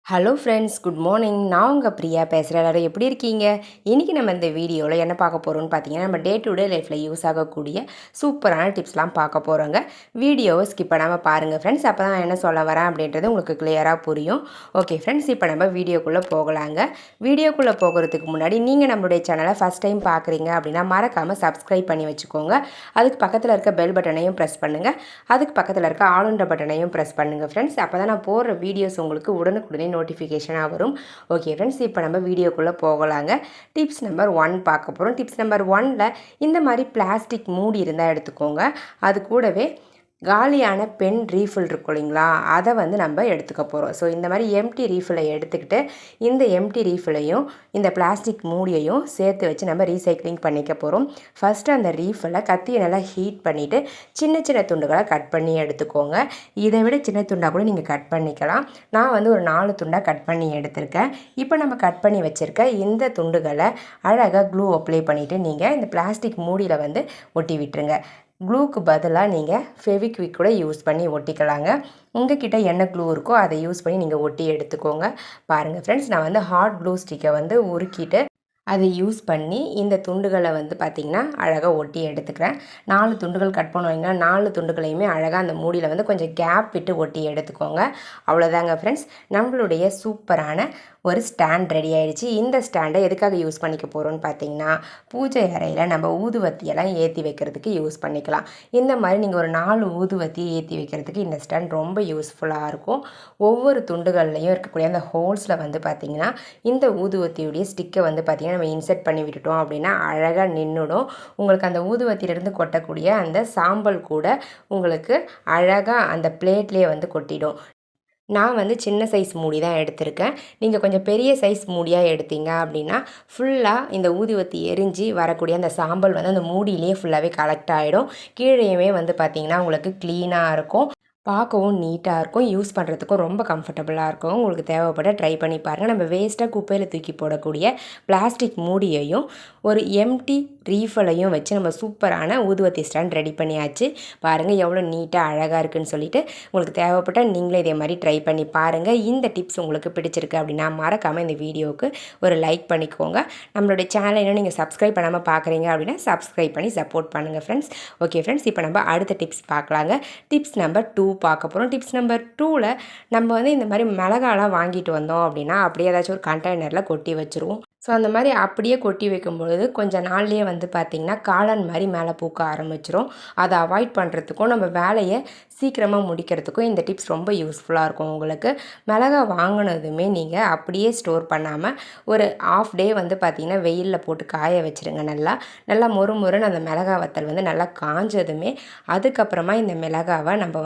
Hello friends, good morning. நான் உங்கள் பிரியா பேசுகிறேன். எல்லோரும் எப்படி இருக்கீங்க? இன்றைக்கி நம்ம இந்த வீடியோவில் என்ன பார்க்க போகிறோம்னு பார்த்தீங்கன்னா, நம்ம டே டு டே லைஃப்பில் யூஸ் ஆகக்கூடிய சூப்பரான டிப்ஸ்லாம் பார்க்க போகிறோங்க. வீடியோவை ஸ்கிப் பண்ணாமல் பாருங்கள் ஃப்ரெண்ட்ஸ். அப்போ தான் என்ன சொல்ல வரேன் அப்படின்றது உங்களுக்கு கிளியராக புரியும். ஓகே ஃப்ரெண்ட்ஸ், இப்போ நம்ம வீடியோக்குள்ளே போகலாங்க. வீடியோக்குள்ளே போகிறதுக்கு முன்னாடி நீங்கள் நம்மளுடைய சேனலை ஃபஸ்ட் டைம் பார்க்குறீங்க அப்படின்னா மறக்காமல் சப்ஸ்கிரைப் பண்ணி வச்சுக்கோங்க. அதுக்கு பக்கத்தில் இருக்க பெல் பட்டனையும் ப்ரெஸ் பண்ணுங்கள். அதுக்கு பக்கத்தில் இருக்க ஆளுன்ற பட்டனையும் ப்ரெஸ் பண்ணுங்கள் ஃப்ரெண்ட்ஸ். அப்போ தான் நான் போடுற வீடியோஸ் உங்களுக்கு உடனுக்குடனே நோட்டிஃபிகேஷனாக வரும். ஓகே ஃப்ரெண்ட்ஸ், இப்போ நம்ம வீடியோக்குள்ளே போகலாங்க. டிப்ஸ் நம்பர் 1 பார்க்க போகிறோம். டிப்ஸ் நம்பர் 1ல் இந்த மாதிரி பிளாஸ்டிக் மூடி இருந்தால் எடுத்துக்கோங்க. அது கூடவே காலியான பென் ரீஃபில் இருக்கும் இல்லைங்களா, அதை நம்ம எடுத்துக்க போகிறோம். ஸோ இந்த மாதிரி எம்டி ரீஃபிலை எடுத்துக்கிட்டு இந்த எம்டி ரீஃபிலையும் இந்த பிளாஸ்டிக் மூடியையும் சேர்த்து வச்சு நம்ம ரீசைக்ளிங் பண்ணிக்க போகிறோம். ஃபஸ்ட்டு அந்த ரீஃபிலை கத்தியை நல்லா ஹீட் பண்ணிவிட்டு சின்ன சின்ன துண்டுகளை கட் பண்ணி எடுத்துக்கோங்க. இதை விட சின்ன துண்டாக கூட நீங்கள் கட் பண்ணிக்கலாம். நான் ஒரு 4 துண்டாக கட் பண்ணி எடுத்திருக்கேன். இப்போ நம்ம கட் பண்ணி வச்சுருக்க இந்த துண்டுகளை அழகாக க்ளூ அப்ளை பண்ணிவிட்டு நீங்கள் இந்த பிளாஸ்டிக் மூடியில் ஒட்டி விட்டுருங்க. க்ளூக்கு பதிலாக நீங்கள் ஃபெவிக்விக் கூட யூஸ் பண்ணி ஒட்டிக்கலாங்க. உங்ககிட்ட என்ன க்ளூ இருக்கோ அதை யூஸ் பண்ணி நீங்கள் ஒட்டி எடுத்துக்கோங்க. பாருங்கள் ஃப்ரெண்ட்ஸ், நான் ஹாட் க்ளூ ஸ்டிக்கை உருக்கிட்டு அதை யூஸ் பண்ணி இந்த துண்டுகளை பார்த்திங்கன்னா அழகாக ஒட்டி எடுத்துக்கிறேன். 4 துண்டுகள் கட் பண்ணுவீங்க. 4 துண்டுகளையுமே அழகாக அந்த மூடியில் கொஞ்சம் கேப் விட்டு ஒட்டி எடுத்துக்கோங்க. அவ்வளோதாங்க ஃப்ரெண்ட்ஸ், நம்மளுடைய சூப்பரான ஒரு ஸ்டாண்ட் ரெடி ஆகிடுச்சு. இந்த ஸ்டாண்டை எதுக்காக யூஸ் பண்ணிக்க போகிறோன்னு பார்த்தீங்கன்னா, பூஜை அறையில் நம்ம ஊதுவத்தியெல்லாம் ஏற்றி வைக்கிறதுக்கு யூஸ் பண்ணிக்கலாம். இந்த மாதிரி நீங்கள் ஒரு 4 ஊதுவத்தியை ஏற்றி வைக்கிறதுக்கு இந்த ஸ்டாண்ட் ரொம்ப யூஸ்ஃபுல்லாக இருக்கும். ஒவ்வொரு துண்டுகள்லையும் இருக்கக்கூடிய அந்த ஹோல்ஸில் பார்த்திங்கன்னா இந்த ஊதுவத்தியுடைய ஸ்டிக்கை பார்த்திங்கன்னா நம்ம இன்செர்ட் பண்ணி விட்டுட்டோம் அப்படின்னா அழகாக நின்றுடும். உங்களுக்கு அந்த ஊதுவத்திலிருந்து கொட்டக்கூடிய அந்த சாம்பல் கூட உங்களுக்கு அழகாக அந்த பிளேட்லேயே கொட்டிடும். நான் சின்ன சைஸ் மூடி தான் எடுத்திருக்கேன். நீங்கள் கொஞ்சம் பெரிய சைஸ் மூடியாக எடுத்தீங்க அப்படின்னா ஃபுல்லாக இந்த ஊதுவத்தி எரிஞ்சு வரக்கூடிய அந்த சாம்பல் அந்த மூடியிலே ஃபுல்லாகவே கலெக்ட் ஆகிடும். கீழேயுமே பார்த்திங்கன்னா உங்களுக்கு க்ளீனாக இருக்கும். பார்க்கவும் நீட்டாக இருக்கும். யூஸ் பண்ணுறதுக்கும் ரொம்ப கம்ஃபர்டபுளாக இருக்கும். உங்களுக்கு தேவைப்பட ட்ரை பண்ணி பாருங்கள். நம்ம வேஸ்ட்டாக குப்பையில் தூக்கி போடக்கூடிய பிளாஸ்டிக் மூடியையும் ஒரு எம்டி ரீஃபிலையும் வச்சு நம்ம சூப்பரான ஊதுவத்தி ஸ்டாண்ட் ரெடி பண்ணியாச்சு. பாருங்கள் எவ்வளோ நீட்டாக அழகாக இருக்குதுன்னு சொல்லிட்டு. உங்களுக்கு தேவைப்பட்டால் நீங்களே இதே மாதிரி ட்ரை பண்ணி பாருங்கள். இந்த டிப்ஸ் உங்களுக்கு பிடிச்சிருக்கு அப்படின்னா மறக்காமல் இந்த வீடியோவுக்கு ஒரு லைக் பண்ணிக்கோங்க. நம்மளுடைய சேனலை இன்னும் நீங்கள் சப்ஸ்கிரைப் பண்ணாமல் பார்க்குறீங்க அப்படின்னா சப்ஸ்கிரைப் பண்ணி சப்போர்ட் பண்ணுங்கள் ஃப்ரெண்ட்ஸ். ஓகே ஃப்ரெண்ட்ஸ், இப்போ நம்ம அடுத்த டிப்ஸ் பார்க்கலாங்க. டிப்ஸ் நம்பர் 2 பார்க்க போகிறோம். டிப்ஸ் நம்பர் 2ல் நம்ம இந்த மாதிரி மிளகாலாம் வாங்கிட்டு வந்தோம் அப்படின்னா அப்படியே ஏதாச்சும் ஒரு கண்டெய்னரில் கொட்டி வச்சுருவோம். ஸோ அந்த மாதிரி அப்படியே கொட்டி வைக்கும்பொழுது கொஞ்சம் நாள்லேயே பார்த்திங்கன்னா காளான் மாதிரி மேலே பூக்க ஆரம்பிச்சிரும். அதை அவாய்ட் பண்ணுறதுக்கும் நம்ம வேலையை சீக்கிரமாக முடிக்கிறதுக்கும் இந்த டிப்ஸ் ரொம்ப யூஸ்ஃபுல்லாக இருக்கும் உங்களுக்கு. மிளகா வாங்கினதுமே நீங்கள் அப்படியே ஸ்டோர் பண்ணாமல் ஒரு ஆஃப் டே பார்த்திங்கன்னா வெயிலில் போட்டு காய வச்சுருங்க. நல்லா மொறுன்னு அந்த மிளகா வத்தல் நல்லா காஞ்சதுமே அதுக்கப்புறமா இந்த மிளகாவை நம்ம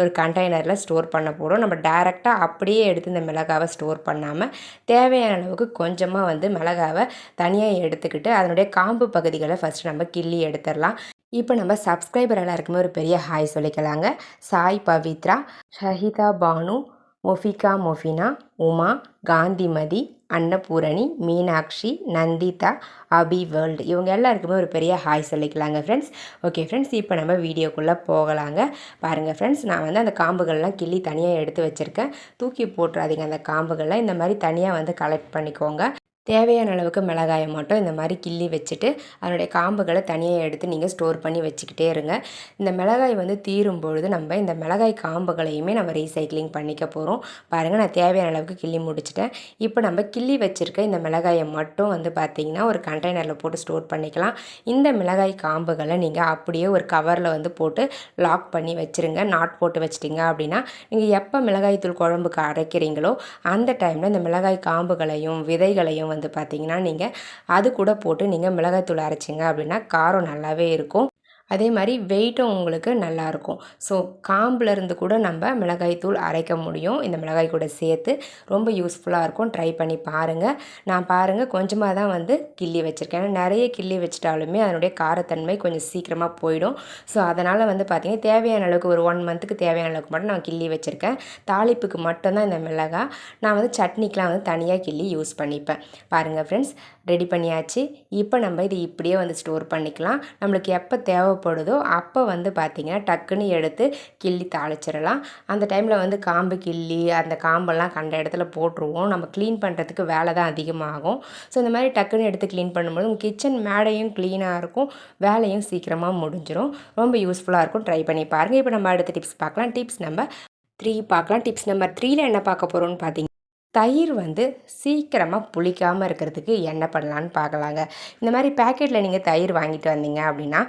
ஒரு கண்டெய்னரில் ஸ்டோர் பண்ண போகிறோம். நம்ம டைரெக்டாக அப்படியே எடுத்து இந்த மிளகாவை ஸ்டோர் பண்ணாமல் தேவையான அளவுக்கு கொஞ்சமாக மிளகாவை தனியாக எடுத்துக்கிட்டு அதனுடைய காம்பு பகுதிகளை ஃபஸ்ட்டு நம்ம கிள்ளி எடுத்துடலாம். இப்போ நம்ம சப்ஸ்கிரைபர் எல்லாருக்குமே ஒரு பெரிய ஹாய் சொல்லிக்கலாங்க. சாய் பவித்ரா, ஷஹிதா பானு, மொஃபினா, உமா, காந்திமதி, அன்னபூரணி, மீனாட்சி, நந்திதா, அபி வேர்ல்டு, இவங்க எல்லாருக்குமே ஒரு பெரிய ஹாய் சொல்லிக்கலாங்க ஃப்ரெண்ட்ஸ். ஓகே ஃப்ரெண்ட்ஸ், இப்போ நம்ம வீடியோக்குள்ளே போகலாங்க. பாருங்கள் ஃப்ரெண்ட்ஸ், நான் அந்த காம்புகள்லாம் கிள்ளி தனியாக எடுத்து வச்சுருக்கேன். தூக்கி போட்டுறாதீங்க. அந்த காம்புகள்லாம் இந்த மாதிரி தனியாக கலெக்ட் பண்ணிக்கோங்க. தேவையான அளவுக்கு மிளகாயை மட்டும் இந்த மாதிரி கிள்ளி வச்சுட்டு அதனுடைய காம்புகளை தனியாக எடுத்து நீங்கள் ஸ்டோர் பண்ணி வச்சுக்கிட்டே இருங்க. இந்த மிளகாய் தீரும் பொழுது நம்ம இந்த மிளகாய் காம்புகளையுமே நம்ம ரீசைக்ளிங் பண்ணிக்க போகிறோம். பாருங்கள், நான் தேவையான அளவுக்கு கிள்ளி முடிச்சிட்டேன். இப்போ நம்ம கிள்ளி வச்சுருக்க இந்த மிளகாயை மட்டும் பார்த்திங்கன்னா ஒரு கண்டெய்னரில் போட்டு ஸ்டோர் பண்ணிக்கலாம். இந்த மிளகாய் காம்புகளை நீங்கள் அப்படியே ஒரு கவரில் போட்டு லாக் பண்ணி வச்சுருங்க. நாட் போட்டு வச்சிட்டிங்க அப்படின்னா நீங்கள் எப்போ மிளகாய் தூள் குழம்புக்கு அரைக்கிறீங்களோ அந்த டைமில் இந்த மிளகாய் காம்புகளையும் விதைகளையும் பார்த்திங்கன்னா நீங்கள் அது கூட போட்டு நீங்கள் மிளகாய்த்தூள் அரைச்சிங்க அப்படின்னா காரம் நல்லாவே இருக்கும். அதே மாதிரி வெயிட்டும் உங்களுக்கு நல்லாயிருக்கும். ஸோ காம்புலேருந்து கூட நம்ம மிளகாய் தூள் அரைக்க முடியும். இந்த மிளகாய் கூட சேர்த்து ரொம்ப யூஸ்ஃபுல்லாக இருக்கும். ட்ரை பண்ணி பாருங்கள். நான் கொஞ்சமாக தான் கிள்ளி வச்சுருக்கேன். நிறைய கிள்ளி வச்சிட்டாலுமே அதனுடைய காரத்தன்மை கொஞ்சம் சீக்கிரமாக போயிடும். ஸோ அதனால் பார்த்திங்கன்னா தேவையான அளவுக்கு ஒரு 1 மந்த்துக்கு தேவையான அளவுக்கு மட்டும் நான் கிள்ளி வச்சுருக்கேன். தாளிப்புக்கு மட்டும்தான் இந்த மிளகாய். நான் சட்னிக்கெலாம் தனியாக கிள்ளி யூஸ் பண்ணிப்பேன். பாருங்கள் ஃப்ரெண்ட்ஸ், ரெடி பண்ணியாச்சு. இப்போ நம்ம இது இப்படியே ஸ்டோர் பண்ணிக்கலாம். நம்மளுக்கு எப்போ தேவை தேவைப்படுதோ அப்போ வந்து பார்த்திங்கன்னா டக்குன்னு எடுத்து கிள்ளி தாளிச்சிடலாம். அந்த டைமில் வந்து காம்பு கிள்ளி அந்த காம்பெல்லாம் கண்ட இடத்துல போட்டுருவோம். நம்ம க்ளீன் பண்ணுறதுக்கு வேலை தான் அதிகமாகும். ஸோ இந்த மாதிரி டக்குன்னு எடுத்து க்ளீன் பண்ணும்போது உங்கள் கிச்சன் மேடையும் க்ளீனாக இருக்கும், வேலையும் சீக்கிரமாக முடிஞ்சிடும். ரொம்ப யூஸ்ஃபுல்லாக இருக்கும். ட்ரை பண்ணி பாருங்கள். இப்போ நம்ம அடுத்த டிப்ஸ் பார்க்கலாம். டிப்ஸ் நம்பர் 3 பார்க்கலாம். டிப்ஸ் நம்பர் 3ல என்ன பார்க்க போகிறோம்னு பார்த்தீங்கன்னா, தயிர் வந்து சீக்கிரமாக புளிக்காமல் இருக்கிறதுக்கு என்ன பண்ணலான்னு பார்க்கலாங்க. இந்த மாதிரி பேக்கெட்டில் நீங்கள் தயிர் வாங்கிட்டு வந்தீங்க அப்படின்னா,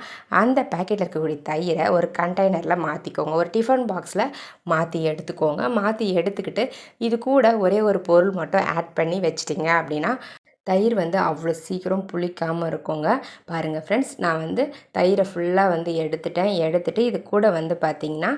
அந்த பேக்கெட்டில் இருக்கக்கூடிய தயிரை ஒரு கண்டெய்னரில் மாற்றிக்கோங்க. ஒரு டிஃபன் பாக்ஸில் மாற்றி எடுத்துக்கோங்க. மாற்றி எடுத்துக்கிட்டு இது கூட ஒரே ஒரு பொருள் மட்டும் ஆட் பண்ணி வச்சிட்டிங்க அப்படின்னா தயிர் வந்து அவ்வளோ சீக்கிரம் புளிக்காமல் இருக்குங்க. பாருங்கள் ஃப்ரெண்ட்ஸ், நான் வந்து தயிரை ஃபுல்லாக வந்து எடுத்துட்டு இது கூட வந்து பார்த்திங்கன்னா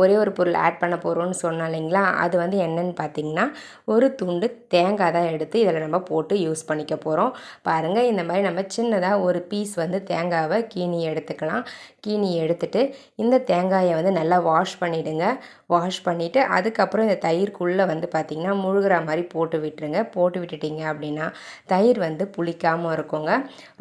ஒரே ஒரு பொருள் ஆட் பண்ண போகிறோன்னு சொன்னோம் இல்லைங்களா, அது வந்து என்னென்னு பார்த்திங்கன்னா ஒரு துண்டு தேங்காய் தான் எடுத்து இதில் நம்ம போட்டு யூஸ் பண்ணிக்க போகிறோம். பாருங்கள், இந்த மாதிரி நம்ம சின்னதாக ஒரு பீஸ் வந்து தேங்காவை கீனி எடுத்துக்கலாம். கீனி எடுத்துட்டு இந்த தேங்காயை வந்து நல்லா வாஷ் பண்ணிவிடுங்க. வாஷ் பண்ணிவிட்டு அதுக்கப்புறம் இந்த தயிர்க்குள்ளே வந்து பார்த்திங்கன்னா முழுகிற மாதிரி போட்டு விட்டுருங்க. போட்டு விட்டுட்டிங்க அப்படின்னா தயிர் வந்து புளிக்காமல் இருக்குங்க.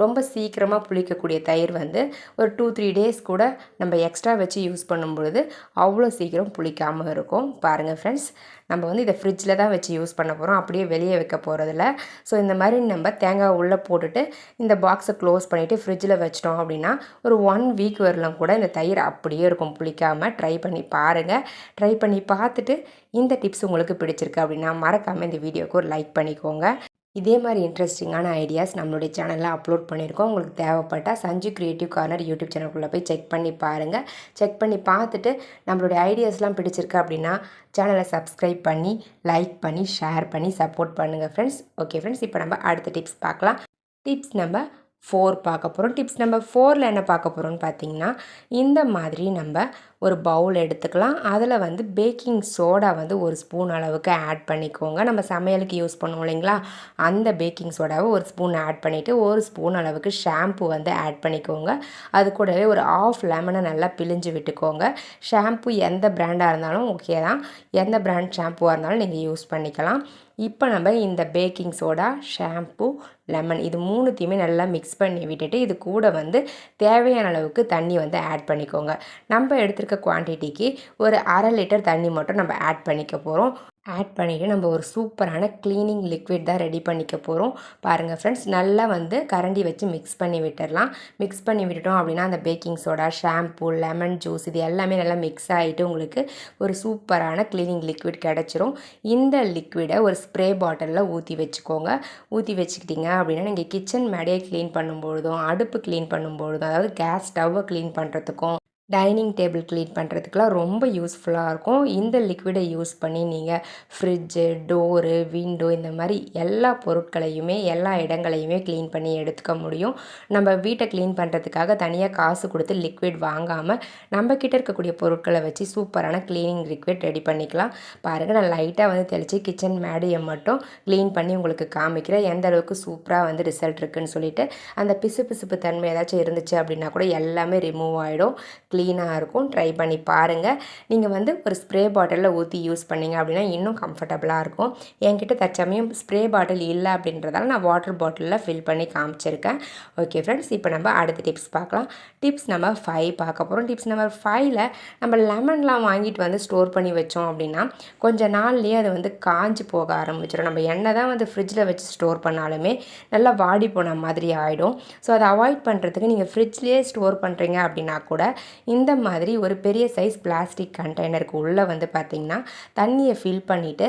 ரொம்ப சீக்கிரமாக புளிக்கக்கூடிய தயிர் வந்து ஒரு 2-3 டேஸ் கூட நம்ம எக்ஸ்ட்ரா வச்சு யூஸ் பண்ணும்பொழுது அவ்வளோ சீக்கிரம் புளிக்காமல் இருக்கும். பாருங்கள் ஃப்ரெண்ட்ஸ், நம்ம வந்து இதை ஃப்ரிட்ஜில் தான் வச்சு யூஸ் பண்ண போகிறோம், அப்படியே வெளியே வைக்க போகிறதில்ல. ஸோ இந்த மாதிரி நம்ம தேங்காய் உள்ளே போட்டுட்டு இந்த பாக்ஸை க்ளோஸ் பண்ணிவிட்டு ஃப்ரிட்ஜில் வச்சிட்டோம் அப்படின்னா ஒரு 1 வீக் வரலாம் கூட இந்த தயிர் அப்படியே இருக்கும் புளிக்காமல். ட்ரை பண்ணி பாருங்கள். ட்ரை பண்ணி பார்த்துட்டு இந்த டிப்ஸ் உங்களுக்கு பிடிச்சிருக்கு அப்படின்னா மறக்காமல் இந்த வீடியோவுக்கு ஒரு லைக் பண்ணிக்கோங்க. இதே மாதிரி இன்ட்ரெஸ்டிங்கான ஐடியாஸ் நம்மளுடைய சேனலில் அப்லோட் பண்ணியிருக்கோம். உங்களுக்கு தேவைப்பட்டால் சஞ்சு கிரியேட்டிவ் கார்னர் யூடியூப் சேனலுக்குள்ளே போய் செக் பண்ணி பாருங்கள். செக் பண்ணி பார்த்துட்டு நம்மளுடைய ஐடியாஸ்லாம் பிடிச்சிருக்கு அப்படின்னா சேனலை சப்ஸ்கிரைப் பண்ணி லைக் பண்ணி ஷேர் பண்ணி சப்போர்ட் பண்ணுங்கள் ஃப்ரெண்ட்ஸ். ஓகே ஃப்ரெண்ட்ஸ், இப்போ நம்ம அடுத்த டிப்ஸ் பார்க்கலாம். டிப்ஸ் நம்பர் 4 பார்க்க போகிறோம். டிப்ஸ் நம்பர் 4ல் என்ன பார்க்க போகிறோம்னு பார்த்தீங்கன்னா, இந்த மாதிரி நம்ம ஒரு பவுல் எடுத்துக்கலாம். அதில் வந்து பேக்கிங் சோடா வந்து ஒரு ஸ்பூன் அளவுக்கு ஆட் பண்ணிக்கோங்க. நம்ம சமையலுக்கு யூஸ் பண்ணுவோம் இல்லைங்களா, அந்த பேக்கிங் சோடாவை ஒரு ஸ்பூன் ஆட் பண்ணிவிட்டு ஒரு ஸ்பூன் அளவுக்கு ஷாம்பு வந்து ஆட் பண்ணிக்கோங்க. அது கூடவே ஒரு ஆஃப் லெமனை நல்லா பிழிஞ்சு விட்டுக்கோங்க. ஷாம்பு எந்த பிராண்டாக இருந்தாலும் ஓகே தான். எந்த பிராண்ட் ஷாம்புவாக இருந்தாலும் நீங்கள் யூஸ் பண்ணிக்கலாம். இப்போ நம்ம இந்த பேக்கிங் சோடா, ஷாம்பு, லெமன் இது மூணுத்தையுமே நல்லா மிக்ஸ் பண்ணி விட்டுட்டு இது கூட வந்து தேவையான அளவுக்கு தண்ணி வந்து ஆட் பண்ணிக்கோங்க. நம்ம எடுத்துருக்க குவான்டிட்டிக்கு ஒரு 1/2 லிட்டர் தண்ணி மட்டும் நம்ம ஆட் பண்ணிக்க போகிறோம். ஆட் பண்ணிவிட்டு நம்ம ஒரு சூப்பரான க்ளீனிங் லிக்விட் தான் ரெடி பண்ணிக்க போகிறோம். பாருங்கள் ஃப்ரெண்ட்ஸ், நல்லா வந்து கரண்டி வச்சு மிக்ஸ் பண்ணி விட்டுடலாம். மிக்ஸ் பண்ணி விட்டுட்டோம் அப்படின்னா அந்த baking soda, shampoo, lemon juice இது எல்லாமே நல்லா மிக்ஸ் ஆகிட்டு உங்களுக்கு ஒரு சூப்பரான க்ளீனிங் லிக்விட் கிடச்சிரும். இந்த லிக்விடை ஒரு ஸ்ப்ரே பாட்டிலில் ஊற்றி வச்சுக்கோங்க. ஊற்றி வச்சுக்கிட்டிங்க அப்படின்னா நீங்கள் கிச்சன் மேடையை க்ளீன் பண்ணும்பொழுதும், அடுப்பு க்ளீன் பண்ணும்பொழுதும், அதாவது கேஸ் ஸ்டவ்வை க்ளீன் பண்ணுறதுக்கும், டைனிங் டேபிள் க்ளீன் பண்ணுறதுக்குலாம் ரொம்ப யூஸ்ஃபுல்லாக இருக்கும். இந்த லிக்விடை யூஸ் பண்ணி நீங்கள் ஃப்ரிட்ஜு, டோரு, விண்டோ இந்த மாதிரி எல்லா பொருட்களையுமே எல்லா இடங்களையுமே க்ளீன் பண்ணி எடுத்துக்க முடியும். நம்ம வீட்டை க்ளீன் பண்ணுறதுக்காக தனியாக காசு கொடுத்து லிக்விட் வாங்காமல் நம்மக்கிட்ட இருக்கக்கூடிய பொருட்களை வச்சு சூப்பரான க்ளீனிங் லிக்விட் ரெடி பண்ணிக்கலாம். பாருங்கள், நான் லைட்டாக வந்து தெளித்து கிச்சன் மேடையை மட்டும் க்ளீன் பண்ணி உங்களுக்கு காமிக்கிறேன் எந்த அளவுக்கு சூப்பராக வந்து ரிசல்ட் இருக்குதுன்னு சொல்லிட்டு. அந்த பிசு தன்மை ஏதாச்சும் இருந்துச்சு அப்படின்னா கூட எல்லாமே ரிமூவ் ஆகிடும். க்ளீனாக இருக்கும். ட்ரை பண்ணி பாருங்கள். நீங்கள் வந்து ஒரு ஸ்ப்ரே பாட்டிலில் ஊற்றி யூஸ் பண்ணிங்க அப்படின்னா இன்னும் கம்ஃபர்டபுளாக இருக்கும். என்கிட்ட தற்சமயம் ஸ்ப்ரே பாட்டில் இல்லை அப்படின்றதால நான் வாட்டர் பாட்டிலில் ஃபில் பண்ணி காமிச்சிருக்கேன். ஓகே ஃப்ரெண்ட்ஸ், இப்போ நம்ம அடுத்த டிப்ஸ் பார்க்கலாம். டிப்ஸ் நம்பர் 5 பார்க்க போகிறோம். டிப்ஸ் நம்பர் 5ல் நம்ம லெமன்லாம் வாங்கிட்டு வந்து ஸ்டோர் பண்ணி வச்சோம் அப்படின்னா கொஞ்சம் நாள்லேயே அது வந்து காஞ்சி போக ஆரம்பிச்சிடும். நம்ம எண்ணெய் தான் வந்து ஃப்ரிட்ஜில் வச்சு ஸ்டோர் பண்ணாலுமே நல்லா வாடி போன மாதிரி ஆகிடும். ஸோ அதை அவாய்ட் பண்ணுறதுக்கு நீங்கள் ஃப்ரிட்ஜ்லேயே ஸ்டோர் பண்ணுறீங்க அப்படின்னா கூட இந்த மாதிரி ஒரு பெரிய சைஸ் பிளாஸ்டிக் கண்டெய்னருக்கு உள்ளே வந்து பார்த்திங்கன்னா தண்ணியை ஃபில் பண்ணிவிட்டு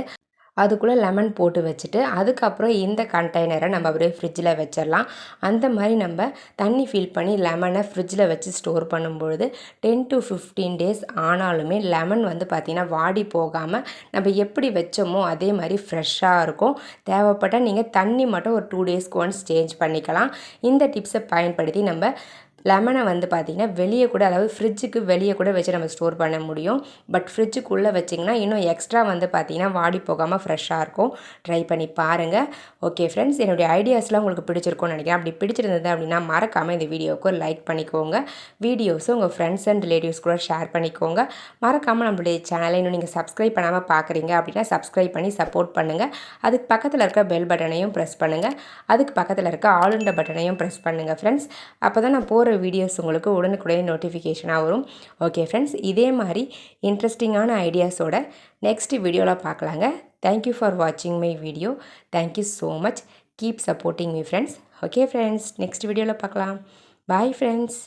அதுக்குள்ளே லெமன் போட்டு வச்சுட்டு அதுக்கப்புறம் இந்த கண்டெய்னரை நம்ம அப்படியே ஃப்ரிட்ஜில் வச்சிடலாம். அந்த மாதிரி நம்ம தண்ணி ஃபில் பண்ணி லெமனை ஃப்ரிட்ஜில் வச்சு ஸ்டோர் பண்ணும்பொழுது 10 to 15 டேஸ் ஆனாலுமே லெமன் வந்து பார்த்திங்கன்னா வாடி போகாமல் நம்ம எப்படி வச்சோமோ அதே மாதிரி ஃப்ரெஷ்ஷாக இருக்கும். தேவைப்பட்டால் நீங்கள் தண்ணி மட்டும் ஒரு 2 டேஸ்க்கு ஒன்ஸ் சேஞ்ச் பண்ணிக்கலாம். இந்த டிப்ஸை பயன்படுத்தி நம்ம லெமனை வந்து பார்த்திங்கன்னா வெளியே கூட, அதாவது ஃப்ரிட்ஜுக்கு வெளியே கூட வச்சு நம்ம ஸ்டோர் பண்ண முடியும். பட் ஃப்ரிட்ஜுக்குள்ளே வச்சிங்கன்னா இன்னும் எக்ஸ்ட்ரா வந்து பார்த்திங்கன்னா வாடி போகாமல் ஃப்ரெஷ்ஷாக இருக்கும். ட்ரை பண்ணி பாருங்கள். ஓகே ஃப்ரெண்ட்ஸ், என்னுடைய ஐடியாஸ்லாம் உங்களுக்கு பிடிச்சிருக்கும்னு நினைக்கிறேன். அப்படி பிடிச்சிருந்தது அப்படின்னா மறக்காமல் இந்த வீடியோவுக்கு ஒரு லைக் பண்ணிக்கோங்க. வீடியோஸை உங்கள் ஃப்ரெண்ட்ஸ் அண்ட் ரிலேட்டிவ்ஸ் கூட ஷேர் பண்ணிக்கோங்க. மறக்காமல் நம்மளுடைய சேனலை இன்னும் நீங்கள் சப்ஸ்கிரைப் பண்ணாமல் பார்க்குறீங்க அப்படின்னா சப்ஸ்கிரைப் பண்ணி சப்போர்ட் பண்ணுங்கள். அதுக்கு பக்கத்தில் இருக்க பெல் பட்டனையும் ப்ரெஸ் பண்ணுங்கள். அதுக்கு பக்கத்தில் இருக்க ஆல் இன் பட்டனையும் ப்ரெஸ் பண்ணுங்கள் ஃப்ரெண்ட்ஸ். அப்போ தான் நான் போகிற போடுற வீடியோஸ் உங்களுக்கு உடனுக்குடனே நோட்டிஃபிகேஷனாக வரும். ஓகே ஃப்ரெண்ட்ஸ், இதே மாதிரி இன்ட்ரெஸ்டிங்கான ஐடியாஸோட நெக்ஸ்ட் வீடியோவில் பார்க்கலாங்க. தேங்க்யூ ஃபார் வாட்சிங் my video. Thank you so much. Keep supporting me friends. Okay friends, next வீடியோவில் பார்க்கலாம். Bye friends.